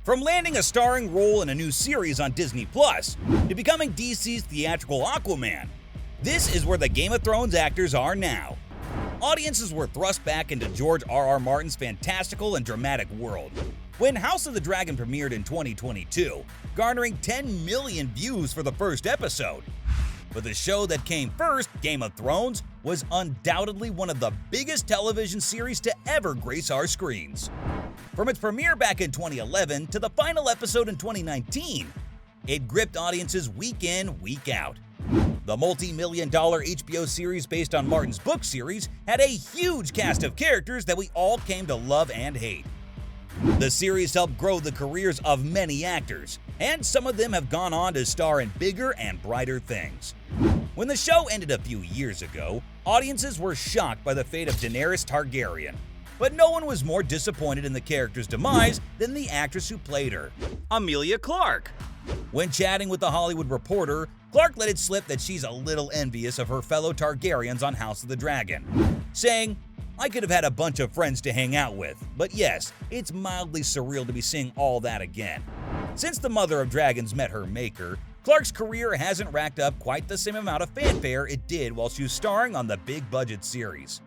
From landing a starring role in a new series on Disney Plus to becoming DC's theatrical Aquaman, this is where the Game of Thrones actors are now. Audiences were thrust back into George R.R. Martin's fantastical and dramatic world when House of the Dragon premiered in 2022, garnering 10 million views for the first episode. But the show that came first, Game of Thrones, was undoubtedly one of the biggest television series to ever grace our screens. From its premiere back in 2011 to the final episode in 2019, it gripped audiences week in, week out. The multi-million-dollar HBO series based on Martin's book series had a huge cast of characters that we all came to love and hate. The series helped grow the careers of many actors, and some of them have gone on to star in bigger and brighter things. When the show ended a few years ago, audiences were shocked by the fate of Daenerys Targaryen, but no one was more disappointed in the character's demise than the actress who played her, Emilia Clarke. When chatting with The Hollywood Reporter, Clarke let it slip that she's a little envious of her fellow Targaryens on House of the Dragon, saying, "I could have had a bunch of friends to hang out with, but yes, it's mildly surreal to be seeing all that again." Since the Mother of Dragons met her maker, Clarke's career hasn't racked up quite the same amount of fanfare it did while she was starring on the big-budget series.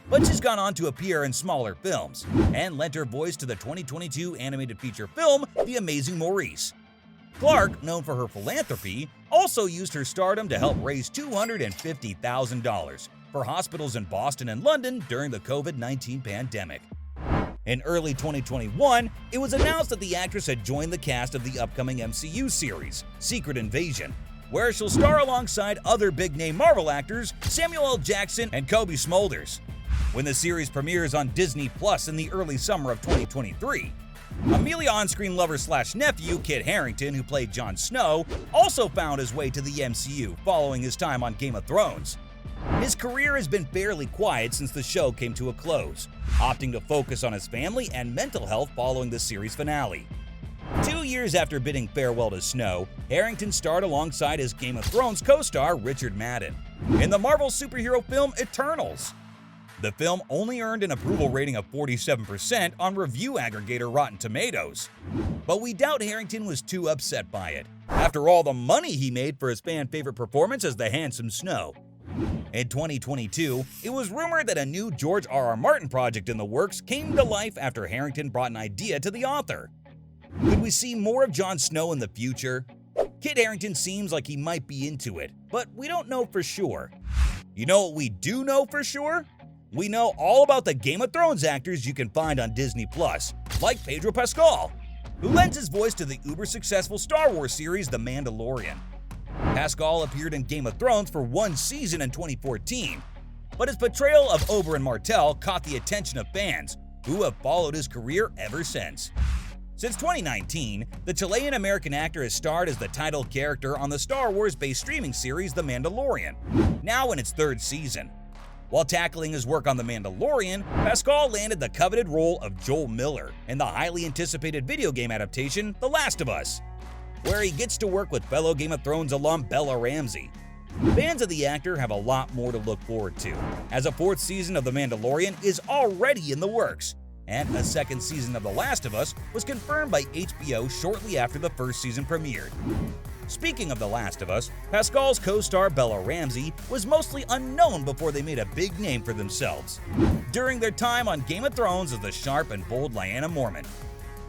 But she's gone on to appear in smaller films, and lent her voice to the 2022 animated feature film The Amazing Maurice. Clarke, known for her philanthropy, also used her stardom to help raise $250,000 for hospitals in Boston and London during the COVID-19 pandemic. In early 2021, it was announced that the actress had joined the cast of the upcoming MCU series, Secret Invasion, where she'll star alongside other big-name Marvel actors Samuel L. Jackson and Cobie Smulders. When the series premieres on Disney Plus in the early summer of 2023, Emilia on-screen lover/nephew Kit Harington, who played Jon Snow, also found his way to the MCU following his time on Game of Thrones. His career has been fairly quiet since the show came to a close, opting to focus on his family and mental health following the series finale. 2 years after bidding farewell to Snow, Harington starred alongside his Game of Thrones co-star Richard Madden in the Marvel superhero film Eternals. The film only earned an approval rating of 47% on review aggregator Rotten Tomatoes. But we doubt Harington was too upset by it, after all the money he made for his fan-favorite performance as the handsome Snow. In 2022, it was rumored that a new George R.R. Martin project in the works came to life after Harington brought an idea to the author. Could we see more of Jon Snow in the future? Kit Harington seems like he might be into it, but we don't know for sure. You know what we do know for sure? We know all about the Game of Thrones actors you can find on Disney Plus, like Pedro Pascal, who lends his voice to the uber-successful Star Wars series The Mandalorian. Pascal appeared in Game of Thrones for one season in 2014, but his portrayal of Oberyn Martell caught the attention of fans, who have followed his career ever since. Since 2019, the Chilean-American actor has starred as the title character on the Star Wars-based streaming series The Mandalorian, now in its third season. While tackling his work on The Mandalorian, Pascal landed the coveted role of Joel Miller in the highly anticipated video game adaptation The Last of Us, where he gets to work with fellow Game of Thrones alum Bella Ramsey. Fans of the actor have a lot more to look forward to, as a fourth season of The Mandalorian is already in the works, and a second season of The Last of Us was confirmed by HBO shortly after the first season premiered. Speaking of The Last of Us, Pascal's co-star Bella Ramsey was mostly unknown before they made a big name for themselves during their time on Game of Thrones as the sharp and bold Lyanna Mormont.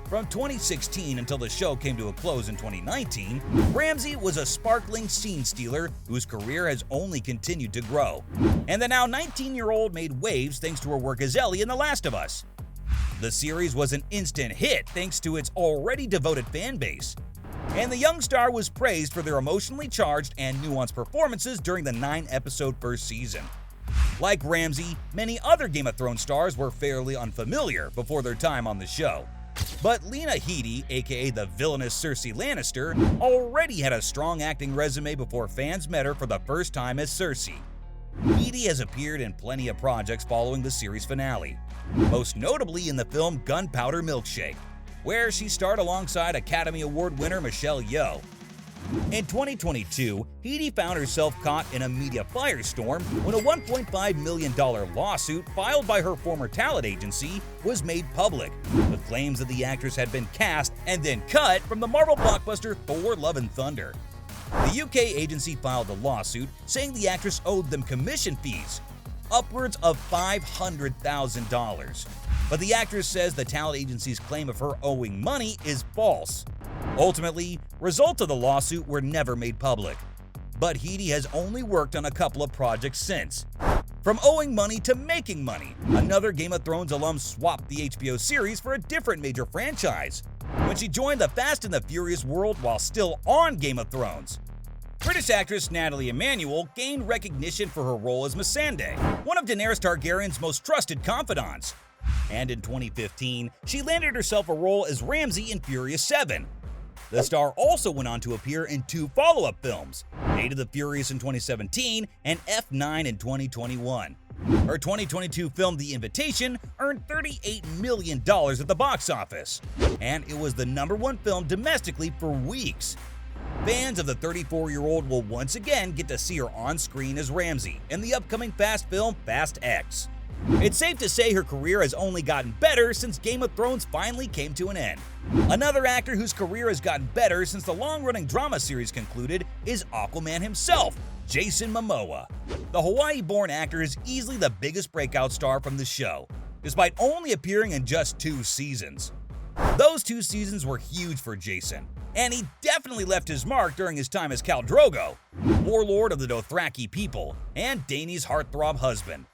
From 2016 until the show came to a close in 2019, Ramsey was a sparkling scene stealer whose career has only continued to grow, and the now 19-year-old made waves thanks to her work as Ellie in The Last of Us. The series was an instant hit thanks to its already devoted fan base, and the young star was praised for their emotionally charged and nuanced performances during the 9-episode first season. Like Ramsey, many other Game of Thrones stars were fairly unfamiliar before their time on the show. But Lena Headey, aka the villainous Cersei Lannister, already had a strong acting resume before fans met her for the first time as Cersei. Headey has appeared in plenty of projects following the series finale, most notably in the film Gunpowder Milkshake, where she starred alongside Academy Award winner Michelle Yeoh. In 2022, Heidi found herself caught in a media firestorm when a $1.5 million lawsuit filed by her former talent agency was made public, with claims that the actress had been cast and then cut from the Marvel blockbuster Thor: Love and Thunder. The UK agency filed a lawsuit saying the actress owed them commission fees, upwards of $500,000. But the actress says the talent agency's claim of her owing money is false. Ultimately, results of the lawsuit were never made public, but Heidi has only worked on a couple of projects since. From owing money to making money, another Game of Thrones alum swapped the HBO series for a different major franchise when she joined the Fast and the Furious world while still on Game of Thrones. British actress Nathalie Emmanuel gained recognition for her role as Missandei, one of Daenerys Targaryen's most trusted confidants. And in 2015, she landed herself a role as Ramsay in Furious 7. The star also went on to appear in 2 follow-up films, Fate of the Furious in 2017 and F9 in 2021. Her 2022 film The Invitation earned $38 million at the box office, and it was the #1 film domestically for weeks. Fans of the 34-year-old will once again get to see her on screen as Ramsay in the upcoming Fast film Fast X. It's safe to say her career has only gotten better since Game of Thrones finally came to an end. Another actor whose career has gotten better since the long-running drama series concluded is Aquaman himself, Jason Momoa. The Hawaii-born actor is easily the biggest breakout star from the show, despite only appearing in just 2 seasons. Those 2 seasons were huge for Jason, and he definitely left his mark during his time as Khal Drogo, warlord of the Dothraki people and Dany's heartthrob husband.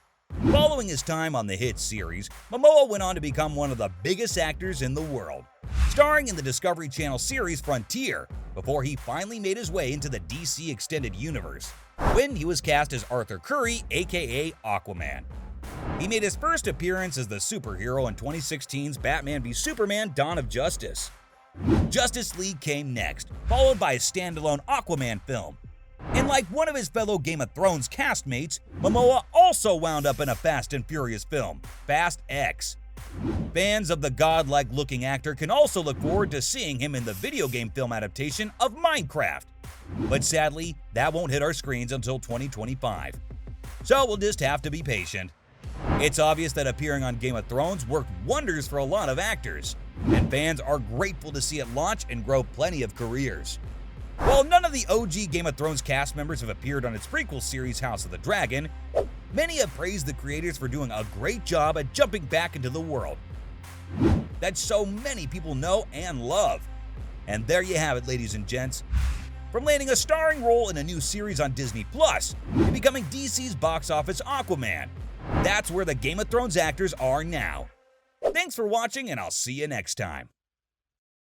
Following his time on the hit series, Momoa went on to become one of the biggest actors in the world, starring in the Discovery Channel series Frontier, before he finally made his way into the DC Extended Universe, when he was cast as Arthur Curry, aka Aquaman. He made his first appearance as the superhero in 2016's Batman v Superman: Dawn of Justice. Justice League came next, followed by a standalone Aquaman film. And like one of his fellow Game of Thrones castmates, Momoa also wound up in a Fast and Furious film, Fast X. Fans of the godlike-looking actor can also look forward to seeing him in the video game film adaptation of Minecraft. But sadly, that won't hit our screens until 2025. So we'll just have to be patient. It's obvious that appearing on Game of Thrones worked wonders for a lot of actors, and fans are grateful to see it launch and grow plenty of careers. While none of the OG Game of Thrones cast members have appeared on its prequel series House of the Dragon, many have praised the creators for doing a great job at jumping back into the world that so many people know and love. And there you have it, ladies and gents. From landing a starring role in a new series on Disney Plus to becoming DC's box office Aquaman, that's where the Game of Thrones actors are now. Thanks for watching, and I'll see you next time.